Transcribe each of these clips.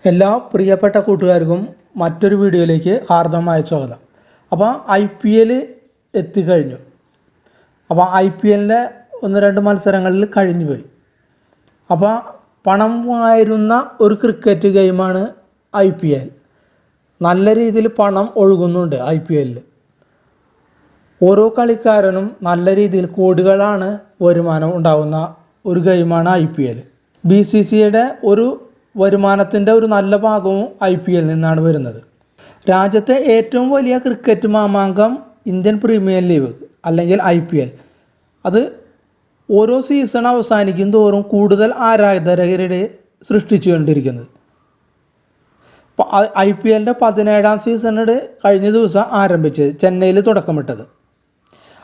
എല്ലാ പ്രിയപ്പെട്ട കൂട്ടുകാർക്കും മറ്റൊരു വീഡിയോയിലേക്ക് ഹാർദവമായ സ്വാഗതം. അപ്പോൾ IPL എത്തിക്കഴിഞ്ഞു. അപ്പോൾ IPLൻ്റെ 1-2 മത്സരങ്ങളിൽ കഴിഞ്ഞു പോയി. അപ്പോൾ പണം വാരുന്ന ഒരു ക്രിക്കറ്റ് ഗെയിമാണ് IPL. നല്ല രീതിയിൽ പണം ഒഴുകുന്നുണ്ട് IPLൽ. ഓരോ കളിക്കാരനും നല്ല രീതിയിൽ കോടികളാണ് വരുമാനം ഉണ്ടാകുന്ന ഒരു ഗെയിമാണ് IPL. BCCIയുടെ ഒരു വരുമാനത്തിൻ്റെ ഒരു നല്ല ഭാഗവും IPL നിന്നാണ് വരുന്നത്. രാജ്യത്തെ ഏറ്റവും വലിയ ക്രിക്കറ്റ് മാമാങ്കം ഇന്ത്യൻ പ്രീമിയർ ലീഗ് അല്ലെങ്കിൽ IPL. അത് ഓരോ സീസൺ അവസാനിക്കും തോറും കൂടുതൽ ആരാധകരെ സൃഷ്ടിച്ചുകൊണ്ടിരിക്കുന്നത്. ഇപ്പോൾ IPLൻ്റെ 17ാം സീസണിടെ കഴിഞ്ഞ ദിവസം ആരംഭിച്ചത്, ചെന്നൈയിൽ തുടക്കമിട്ടത്.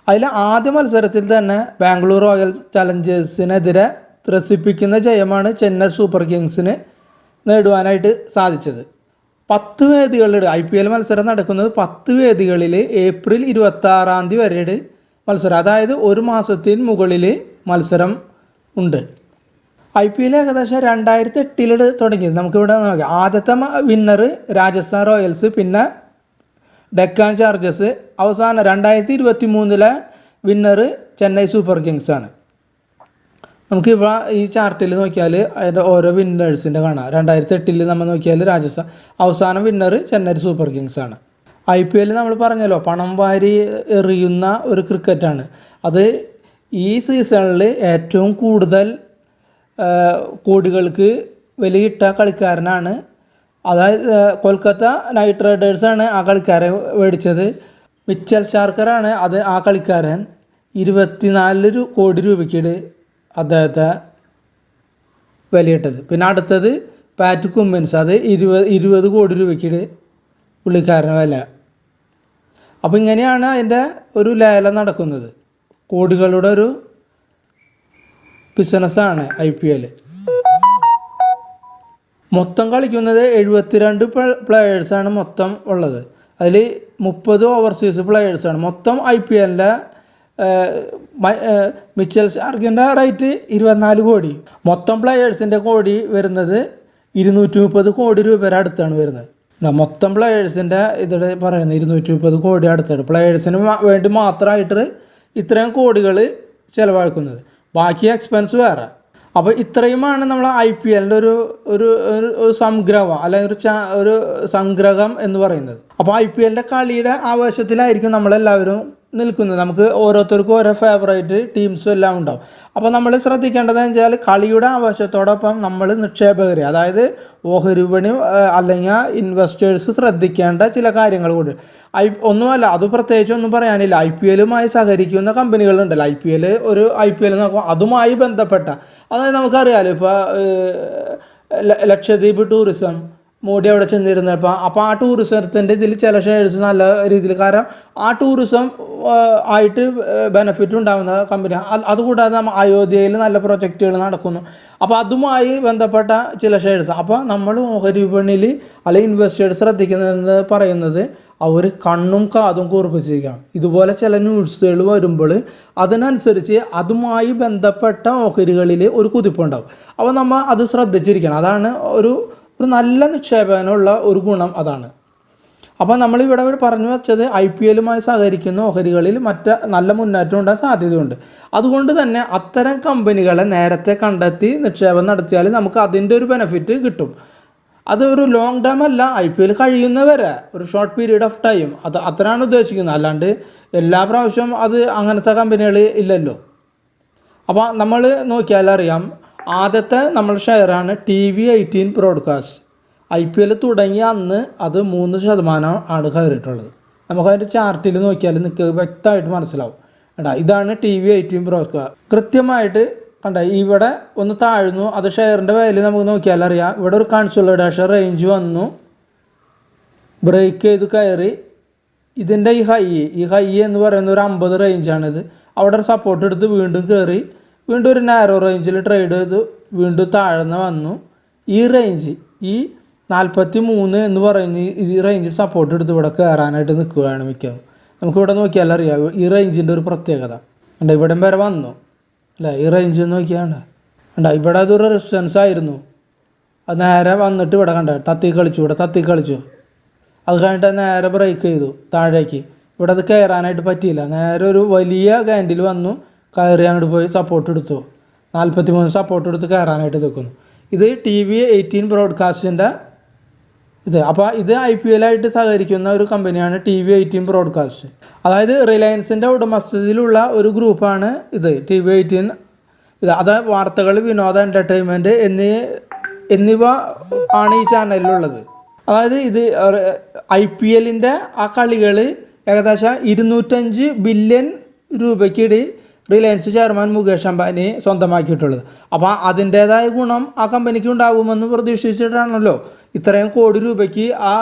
അതിൽ ആദ്യ മത്സരത്തിൽ തന്നെ ബാംഗ്ലൂർ റോയൽ ചലഞ്ചേഴ്സിനെതിരെ ത്രസിപ്പിക്കുന്ന ജയമാണ് ചെന്നൈ സൂപ്പർ കിങ്സിന് നേടുവാനായിട്ട് സാധിച്ചത്. 10 വേദികളുടെ IPL മത്സരം നടക്കുന്നത് 10 വേദികളിൽ ഏപ്രിൽ 26-ാം തീയതി വരെയുടെ മത്സരം, അതായത് ഒരു മാസത്തിന് മുകളിൽ മത്സരം ഉണ്ട്. IPL ഏകദേശം 2008 തുടങ്ങിയത്. നമുക്കിവിടെ നോക്കാം. ആദ്യത്തെ വിന്നർ രാജസ്ഥാൻ റോയൽസ്, പിന്നെ ഡെക്കാൻ ചാർജേഴ്സ്, അവസാനം 2023 വിന്നർ ചെന്നൈ സൂപ്പർ കിങ്സ് ആണ്. നമുക്കിപ്പോൾ ഈ ചാർട്ടിൽ നോക്കിയാൽ അതിൻ്റെ ഓരോ വിന്നേഴ്സിൻ്റെ കാണാം. 2008 നമ്മൾ നോക്കിയാൽ രാജസ്ഥാൻ, അവസാനം വിന്നർ ചെന്നൈ സൂപ്പർ കിങ്സ് ആണ്. IPL നമ്മൾ പറഞ്ഞല്ലോ പണം വാരി എറിയുന്ന ഒരു ക്രിക്കറ്റാണ്. അത് ഈ സീസണിൽ ഏറ്റവും കൂടുതൽ കോടികൾക്ക് വിലയിട്ട കളിക്കാരനാണ്. അതായത് കൊൽക്കത്ത നൈറ്റ് റൈഡേഴ്സാണ് ആ കളിക്കാരെ മേടിച്ചത്. മിച്ചൽ സ്റ്റാർക്കറാണ് ആ കളിക്കാരൻ. 24 കോടി രൂപയ്ക്ക് അദ്ദേഹത്തെ വിലയിട്ടത്. പിന്നെ അടുത്തത് പാറ്റ് കുമ്മിൻസ്, അത് 20 കോടി രൂപയ്ക്ക് പുള്ളിക്കാരന് വില. അപ്പോൾ ഇങ്ങനെയാണ് അതിൻ്റെ ഒരു ലേലം നടക്കുന്നത്. കോടികളുടെ ഒരു ബിസിനസ്സാണ് IPL. മൊത്തം കളിക്കുന്നത് 72 പ്ലെയേഴ്സാണ് മൊത്തം ഉള്ളത്. അതിൽ 30 ഓവർസീസ് പ്ലെയേഴ്സാണ്. മൊത്തം IPLൻ്റെ മിച്ചൽ സ്റ്റാർക്കിൻ്റെ റേറ്റ് 24 കോടി. മൊത്തം പ്ലെയേഴ്സിൻ്റെ കോടി വരുന്നത് 230 കോടി രൂപയുടെ അടുത്താണ് വരുന്നത്. മൊത്തം പ്ലെയേഴ്സിൻ്റെ ഇതിൽ പറയുന്നത് 230 കോടി അടുത്താണ്. പ്ലെയേഴ്സിന് വേണ്ടി മാത്രമായിട്ട് ഇത്രയും കോടികൾ ചിലവാക്കുന്നത്, ബാക്കി എക്സ്പെൻസ് വേറെ. അപ്പോൾ ഇത്രയുമാണ് നമ്മൾ IPLൻ്റെ ഒരു സംഗ്രഹം അല്ലെങ്കിൽ ഒരു സംഗ്രഹം എന്ന് പറയുന്നത്. അപ്പോൾ IPLൻ്റെ കളിയുടെ ആവേശത്തിലായിരിക്കും നമ്മളെല്ലാവരും നിൽക്കുന്നത്. നമുക്ക് ഓരോരുത്തർക്കും ഓരോ ഫേവറേറ്റ് ടീംസും എല്ലാം ഉണ്ടാവും. അപ്പോൾ നമ്മൾ ശ്രദ്ധിക്കേണ്ടതെന്ന് വെച്ചാൽ കളിയുടെ ആവേശത്തോടൊപ്പം നമ്മൾ നിക്ഷേപകർ, അതായത് ഓഹരി വിപണി അല്ലെങ്കിൽ ഇൻവെസ്റ്റേഴ്സ് ശ്രദ്ധിക്കേണ്ട ചില കാര്യങ്ങൾ കൂടി. ഒന്നുമല്ല, അത് പ്രത്യേകിച്ച് ഒന്നും പറയാനില്ല. IPLുമായി സഹകരിക്കുന്ന കമ്പനികളുണ്ടല്ലോ. IPL നോക്കുമ്പോൾ അതുമായി ബന്ധപ്പെട്ട, അതായത് നമുക്കറിയാമല്ലോ, ഇപ്പോൾ ലക്ഷദ്വീപ് ടൂറിസം മോഡി അവിടെ ചെന്നിരുന്നപ്പോൾ, അപ്പോൾ ആ ടൂറിസത്തിൻ്റെ ഇതിൽ ചില ഷെയർസ് നല്ല രീതിയിൽ, കാരണം ആ ടൂറിസം ആയിട്ട് ബെനിഫിറ്റ് ഉണ്ടാകുന്ന കമ്പനി. അതുകൂടാതെ നമ്മൾ അയോധ്യയിൽ നല്ല പ്രൊജക്റ്റുകൾ നടക്കുന്നു. അപ്പോൾ അതുമായി ബന്ധപ്പെട്ട ചില ഷെയർസ്. അപ്പോൾ നമ്മൾ ഓഹരി വിപണിയിൽ അല്ലെങ്കിൽ ഇൻവെസ്റ്റേഴ്സ് ശ്രദ്ധിക്കുന്നതെന്ന് പറയുന്നത് അവർ കണ്ണും കാതും കൂർപ്പിച്ചിരിക്കണം. ഇതുപോലെ ചില ന്യൂസുകൾ വരുമ്പോൾ അതിനനുസരിച്ച് അതുമായി ബന്ധപ്പെട്ട ഓഹരികളിൽ ഒരു കുതിപ്പുണ്ടാവും. അപ്പോൾ നമ്മൾ അത് ശ്രദ്ധിച്ചിരിക്കണം. അതാണ് ഒരു നല്ല നിക്ഷേപകനുള്ള ഒരു ഗുണം, അതാണ്. അപ്പോൾ നമ്മളിവിടെ പറഞ്ഞു വെച്ചത് IPLുമായി സഹകരിക്കുന്ന ഓഹരികളിൽ നല്ല മുന്നേറ്റം ഉണ്ടാകാൻ സാധ്യതയുണ്ട്. അതുകൊണ്ട് തന്നെ അത്തരം കമ്പനികളെ നേരത്തെ കണ്ടെത്തി നിക്ഷേപം നടത്തിയാൽ നമുക്ക് അതിൻ്റെ ഒരു ബെനിഫിറ്റ് കിട്ടും. അത് ഒരു ലോങ് ടേം അല്ല, IPL കഴിയുന്നവരെ ഒരു ഷോർട്ട് പീരീഡ് ഓഫ് ടൈം, അത്രയാണ് ഉദ്ദേശിക്കുന്നത്. അല്ലാണ്ട് എല്ലാ പ്രാവശ്യവും അത് അങ്ങനത്തെ കമ്പനികൾ ഇല്ലല്ലോ. അപ്പോൾ നമ്മൾ നോക്കിയാലറിയാം, ആദ്യത്തെ നമ്മൾ ഷെയറാണ് TV18 ബ്രോഡ്കാസ്റ്റ്. IPL തുടങ്ങിയ അന്ന് അത് 3% ആണ് കയറിയിട്ടുള്ളത്. നമുക്കതിൻ്റെ ചാർട്ടിൽ നോക്കിയാൽ നിങ്ങൾക്ക് വ്യക്തമായിട്ട് മനസ്സിലാവും. ഇതാണ് TV18 ബ്രോഡ്കാസ്റ്റ്. കൃത്യമായിട്ട് ഇവിടെ ഒന്ന് താഴ്ന്നു. അത് ഷെയറിൻ്റെ വാല്യൂ നമുക്ക് നോക്കിയാൽ അറിയാം. ഇവിടെ ഒരു കൺസോളിഡേഷൻ റേഞ്ച് വന്നു, ബ്രേക്ക് ചെയ്ത് കയറി. ഇതിൻ്റെ ഈ ഹൈ എന്ന് പറയുന്ന ഒരു 50 റേഞ്ചാണിത്. അവിടെ ഒരു സപ്പോർട്ട് എടുത്ത് വീണ്ടും കയറി, വീണ്ടും ഒരു നാരോ റേഞ്ചിൽ ട്രേഡ് ചെയ്ത് വീണ്ടും താഴ്ന്ന വന്നു. ഈ റേഞ്ച്, ഈ 43 എന്ന് പറയുന്ന ഈ റേഞ്ചിൽ സപ്പോർട്ട് എടുത്ത് ഇവിടെ കയറാനായിട്ട് നിൽക്കുകയാണ് മിക്കതും. നമുക്കിവിടെ നോക്കിയാൽ അറിയാം ഈ റേഞ്ചിൻ്റെ ഒരു പ്രത്യേകത. ഇവിടെ വരെ വന്നു അല്ലേ? ഈ റേഞ്ച് നോക്കിയാൽ ഇവിടെ അതൊരു റെസിസ്റ്റൻസ് ആയിരുന്നു. അത് നേരെ വന്നിട്ട് ഇവിടെ കണ്ട തത്തി കളിച്ചു, ഇവിടെ തത്തി കളിച്ചു. അത് കഴിഞ്ഞിട്ട് നേരെ ബ്രേക്ക് ചെയ്തു താഴേക്ക്. ഇവിടെ അത് കയറാനായിട്ട് പറ്റിയില്ല. നേരെ ഒരു വലിയ ക്യാൻഡിൽ വന്നു, കയറി അങ്ങോട്ട് പോയി സപ്പോർട്ട് എടുത്തു. 43 സപ്പോർട്ട് എടുത്ത് കയറാനായിട്ട് നിൽക്കുന്നു. ഇത് TV18 ബ്രോഡ്കാസ്റ്റിൻ്റെ ഇത്. അപ്പോൾ ഇത് IPL ആയിട്ട് സഹകരിക്കുന്ന ഒരു കമ്പനിയാണ് TV18 ബ്രോഡ്കാസ്റ്റ്. അതായത് റിലയൻസിൻ്റെ ഉടമസ്ഥതയിലുള്ള ഒരു ഗ്രൂപ്പാണ് ഇത് TV18. ഇത് അതായത് വാർത്തകൾ, വിനോദ, എൻ്റർടൈൻമെൻറ്റ് എന്നിവ ആണ് ഈ ചാനലിലുള്ളത്. അതായത് ഇത് IPLൻ്റെ ആ കളികൾ ഏകദേശം 205 ബില്യൺ രൂപയ്ക്കിടെ റിലയൻസ് ചെയർമാൻ മുകേഷ് അംബാനി സ്വന്തമാക്കിയിട്ടുള്ളത്. അപ്പോൾ അതിൻ്റേതായ ഗുണം ആ കമ്പനിക്ക് ഉണ്ടാകുമെന്ന് പ്രതീക്ഷിച്ചിട്ടാണല്ലോ ഇത്രയും കോടി രൂപയ്ക്ക് ആ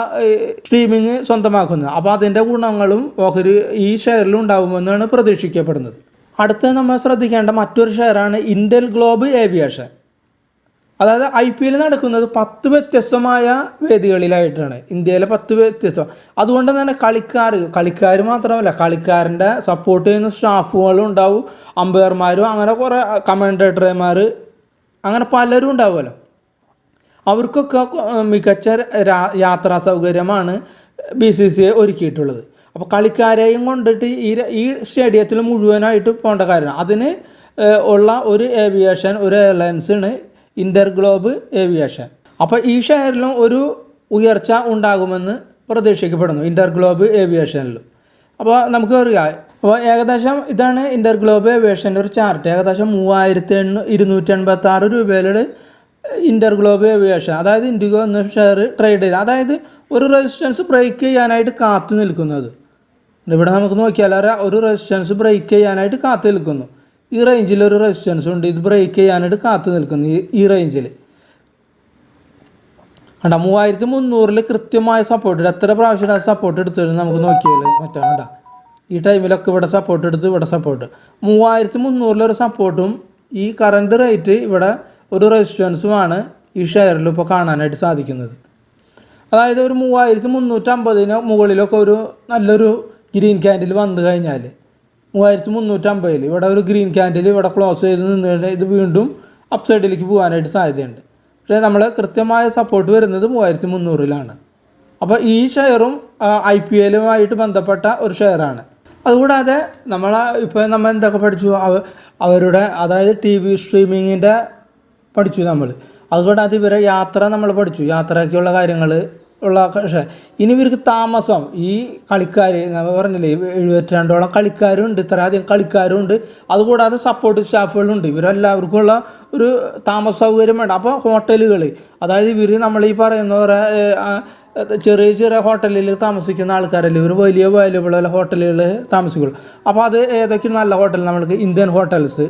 സ്ട്രീമിങ് സ്വന്തമാക്കുന്നത്. അപ്പോൾ അതിൻ്റെ ഗുണങ്ങളും ഓഹരി ഈ ഷെയറിൽ ഉണ്ടാകുമെന്നാണ് പ്രതീക്ഷിക്കപ്പെടുന്നത്. അടുത്ത നമ്മൾ ശ്രദ്ധിക്കേണ്ട മറ്റൊരു ഷെയറാണ് ഇന്റൽ ഗ്ലോബ് ഏവിയേഷൻ. അതായത് IPL നടക്കുന്നത് 10 വ്യത്യസ്തമായ വേദികളിലായിട്ടാണ്. ഇന്ത്യയിലെ 10 വ്യത്യസ്തം. അതുകൊണ്ട് തന്നെ കളിക്കാർ മാത്രമല്ല, കളിക്കാരൻ്റെ സപ്പോർട്ട് ചെയ്യുന്ന സ്റ്റാഫുകളും ഉണ്ടാവും, അമ്പയർമാരും, അങ്ങനെ കുറേ കമൻറ്റേറ്റർമാർ, അങ്ങനെ പലരും ഉണ്ടാവുമല്ലോ. അവർക്കൊക്കെ മികച്ച യാത്രാ സൗകര്യമാണ് BCCI ഒരുക്കിയിട്ടുള്ളത്. അപ്പോൾ കളിക്കാരെയും കൊണ്ടിട്ട് ഈ സ്റ്റേഡിയത്തിൽ മുഴുവനായിട്ട് പോകേണ്ട കാര്യമാണ്. അതിന് ഉള്ള ഒരു ഏവിയേഷൻ, ഒരു എയർലൈൻസാണ് ഇന്റർ ഗ്ലോബ് ഏവിയേഷൻ. അപ്പോൾ ഈ ഷെയറിലും ഒരു ഉയർച്ച ഉണ്ടാകുമെന്ന് പ്രതീക്ഷിക്കപ്പെടുന്നു, ഇന്റർ ഗ്ലോബ് ഏവിയേഷനിലും. അപ്പോൾ നമുക്ക് അറിയാം. അപ്പോൾ ഏകദേശം ഇതാണ് ഇന്റർ ഗ്ലോബ് ഏവിയേഷൻ്റെ ഒരു ചാർട്ട്. ഏകദേശം 3286 രൂപയിലുള്ള ഇന്റർ ഗ്ലോബ് ഏവിയേഷൻ, അതായത് ഇൻഡിഗോ എന്ന ഷെയർ ട്രേഡ് ചെയ്ത്, അതായത് ഒരു റെസിസ്റ്റൻസ് ബ്രേക്ക് ചെയ്യാനായിട്ട് കാത്തു നിൽക്കുന്നത്. ഇവിടെ നമുക്ക് നോക്കിയാൽ ഒരു റെസിസ്റ്റൻസ് ബ്രേക്ക് ചെയ്യാനായിട്ട് കാത്തു നിൽക്കുന്നു. ഈ റേഞ്ചിൽ ഒരു റെസിസ്റ്റൻസ് ഉണ്ട്, ഇത് ബ്രേക്ക് ചെയ്യാനായിട്ട് കാത്തു നിൽക്കുന്നു ഈ റേഞ്ചിൽ. കണ്ട 3300 കൃത്യമായ സപ്പോർട്ട്. എത്ര പ്രാവശ്യം സപ്പോർട്ട് എടുത്തു നമുക്ക് നോക്കിയാൽ മറ്റാണ്. ഈ ടൈമിലൊക്കെ ഇവിടെ സപ്പോർട്ട് എടുത്ത് ഇവിടെ സപ്പോർട്ട്. 3300 ഒരു സപ്പോർട്ടും ഈ കറണ്ട് റേറ്റ് ഇവിടെ ഒരു റെസിസ്റ്റൻസുമാണ് ഈ ഷെയറിൽ ഇപ്പോൾ കാണാനായിട്ട് സാധിക്കുന്നത്. അതായത് ഒരു 3350 മുകളിലൊക്കെ ഒരു നല്ലൊരു ഗ്രീൻ ക്യാൻഡിൽ വന്നു കഴിഞ്ഞാൽ 3350 ഇവിടെ ഒരു ഗ്രീൻ ക്യാൻഡിൽ ഇവിടെ ക്ലോസ് ചെയ്ത് നിന്ന് കഴിഞ്ഞാൽ ഇത് വീണ്ടും അപ്സൈഡിലേക്ക് പോകാനായിട്ട് സാധ്യതയുണ്ട്. പക്ഷേ നമ്മൾ കൃത്യമായ സപ്പോർട്ട് വരുന്നത് 3300-ലാണ്. അപ്പോൾ ഈ ഷെയറും IPL-യുമായിട്ട് ബന്ധപ്പെട്ട ഒരു ഷെയറാണ്. അതുകൂടാതെ നമ്മൾ എന്തൊക്കെ പഠിച്ചു, അവരുടെ അതായത് TV സ്ട്രീമിങ്ങിൻ്റെ പഠിച്ചു നമ്മൾ. അതുകൂടാതെ ഇവരെ യാത്ര നമ്മൾ പഠിച്ചു, യാത്രയ്ക്കുള്ള കാര്യങ്ങൾ ഉള്ള. പക്ഷേ ഇനി ഇവർക്ക് താമസം, ഈ കളിക്കാർ നമ്മൾ പറഞ്ഞില്ലേ 72ഓളം കളിക്കാരുണ്ട്, ഇത്രയധികം കളിക്കാരുണ്ട്. അതുകൂടാതെ സപ്പോർട്ട് സ്റ്റാഫുകളുണ്ട്. ഇവരെല്ലാവർക്കും ഉള്ള ഒരു താമസ സൗകര്യം വേണ്ട. അപ്പോൾ ഹോട്ടലുകൾ, അതായത് ഇവർ നമ്മൾ ഈ പറയുന്നവരെ ചെറിയ ചെറിയ ഹോട്ടലിൽ താമസിക്കുന്ന ആൾക്കാരല്ലേ, ഇവർ വലിയ വാല്യുബിളുള്ള ഹോട്ടലുകൾ താമസിക്കുള്ളൂ. അപ്പോൾ അത് ഏതൊക്കെയാണ് നല്ല ഹോട്ടൽ? നമ്മൾക്ക് ഇന്ത്യൻ ഹോട്ടൽസ്,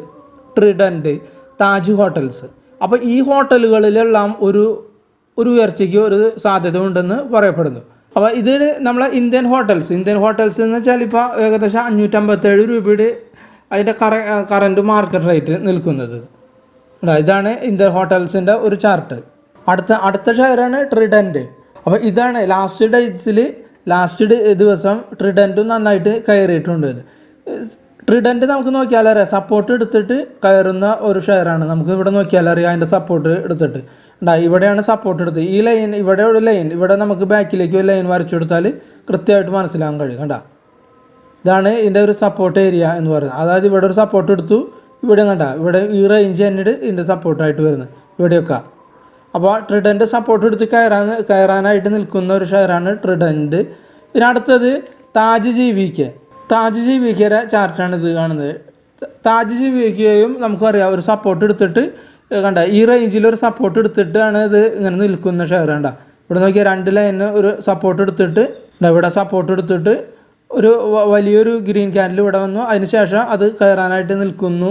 ട്രിഡൻറ്റ്, താജ് ഹോട്ടൽസ്. അപ്പോൾ ഈ ഹോട്ടലുകളിലെല്ലാം ഒരു ഉയർച്ചയ്ക്ക് ഒരു സാധ്യത ഉണ്ടെന്ന് പറയപ്പെടുന്നു. അപ്പോൾ ഇത് നമ്മളെ ഇന്ത്യൻ ഹോട്ടൽസ് എന്ന് വെച്ചാൽ ഇപ്പോൾ ഏകദേശം 557 രൂപയുടെ അതിൻ്റെ കറൻറ്റ് മാർക്കറ്റ് റേറ്റ് നിൽക്കുന്നത്. ഇതാണ് ഇന്ത്യൻ ഹോട്ടൽസിൻ്റെ ഒരു ചാർട്ട്. അടുത്ത ഷെയറാണ് ട്രിഡൻറ്റ്. അപ്പോൾ ഇതാണ് ലാസ്റ്റ് ദിവസം ട്രിഡൻറ്റും നന്നായിട്ട് കയറിയിട്ടുണ്ട്. ട്രിഡൻറ്റ് നമുക്ക് നോക്കിയാലറിയാം സപ്പോർട്ട് എടുത്തിട്ട് കയറുന്ന ഒരു ഷെയറാണ്. നമുക്ക് ഇവിടെ നോക്കിയാലറിയാം അതിൻ്റെ സപ്പോർട്ട് എടുത്തിട്ട് ഇവിടെയാണ് സപ്പോർട്ട് എടുത്ത്. ഈ ലൈൻ, ഇവിടെ ഒരു ലൈൻ, ഇവിടെ നമുക്ക് ബാക്കിലേക്ക് ഒരു ലൈൻ വരച്ചു കൊടുത്താൽ കൃത്യമായിട്ട് മനസ്സിലാകാൻ കഴിയും. ഇതാണ് ഇതിൻ്റെ ഒരു സപ്പോർട്ട് ഏരിയ എന്ന് പറയുന്നത്. അതായത് ഇവിടെ ഒരു സപ്പോർട്ട് എടുത്തു, ഇവിടെ ഇവിടെ ഈ റേഞ്ച് തന്നെയാണ് ഇതിൻ്റെ സപ്പോർട്ടായിട്ട് വരുന്നത്, ഇവിടെയൊക്കെ. അപ്പോൾ ട്രിഡൻറ്റ് സപ്പോർട്ട് എടുത്ത് കയറാനായിട്ട് നിൽക്കുന്ന ഒരു ഷെയറാണ് ട്രിഡൻറ്റ്. പിന്നെ അടുത്തത് താജ് GVKയുടെ ചാർട്ടാണ് ഇത് കാണുന്നത്. താജ് GVKയും നമുക്കറിയാം ഒരു സപ്പോർട്ട് എടുത്തിട്ട് ഈ റേഞ്ചിൽ ഒരു സപ്പോർട്ട് എടുത്തിട്ടാണ് ഇത് ഇങ്ങനെ നിൽക്കുന്ന ഷെയർ. ഇവിടെ നോക്കിയാൽ 2 ലൈനിന് ഒരു സപ്പോർട്ട് എടുത്തിട്ട് ഇവിടെ സപ്പോർട്ട് എടുത്തിട്ട് ഒരു വലിയൊരു ഗ്രീൻ ക്യാൻഡിൽ ഇവിടെ വന്നു. അതിനുശേഷം അത് കയറാനായിട്ട് നിൽക്കുന്നു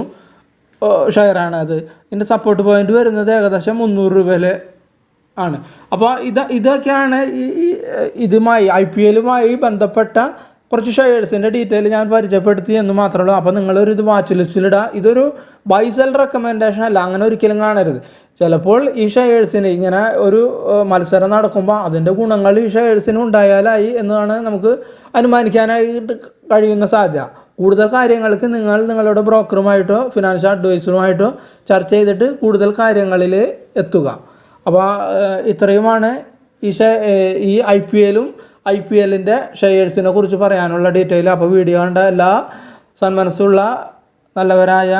ഷെയറാണ് അത്. ഇതിൻ്റെ സപ്പോർട്ട് പോയിന്റ് വരുന്നത് ഏകദേശം 300 രൂപയിൽ ആണ്. അപ്പോൾ ഇതൊക്കെയാണ് IPL-യുമായി ബന്ധപ്പെട്ട കുറച്ച് ഷെയർസിൻ്റെ ഡീറ്റെയിൽ ഞാൻ പരിചയപ്പെടുത്തി എന്ന് മാത്രമേ ഉള്ളൂ. അപ്പോൾ നിങ്ങളൊരു ഇത് വാച്ച് ലിസ്റ്റിലിടുക. ഇതൊരു ബൈ സെൽ റെക്കമെൻഡേഷൻ അല്ല, അങ്ങനെ ഒരിക്കലും കാണരുത്. ചിലപ്പോൾ ഈ ഷെയർസിന് ഇങ്ങനെ ഒരു മത്സരം നടക്കുമ്പോൾ അതിൻ്റെ ഗുണങ്ങൾ ഈ ഷെയർസിന് ഉണ്ടായാലായി എന്നാണ് നമുക്ക് അനുമാനിക്കാനായിട്ട് കഴിയുന്ന സാധ്യത. കൂടുതൽ കാര്യങ്ങൾക്ക് നിങ്ങളുടെ ബ്രോക്കറുമായിട്ടോ ഫിനാൻഷ്യൽ അഡ്വൈസറുമായിട്ടോ ചർച്ച ചെയ്തിട്ട് കൂടുതൽ കാര്യങ്ങളിൽ എത്തുക. അപ്പോൾ ഇത്രയുമാണ് ഈ IPLും IPLൻ്റെ ഷെയർസിനെ കുറിച്ച് പറയാനുള്ള ഡീറ്റെയിൽ. അപ്പോൾ വീഡിയോ കണ്ട എല്ലാ സന്മനസ്സുള്ള നല്ലവരായ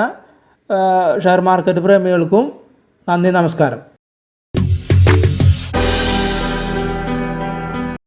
ഷെയർ മാർക്കറ്റ് പ്രേമികൾക്കും നന്ദി, നമസ്കാരം.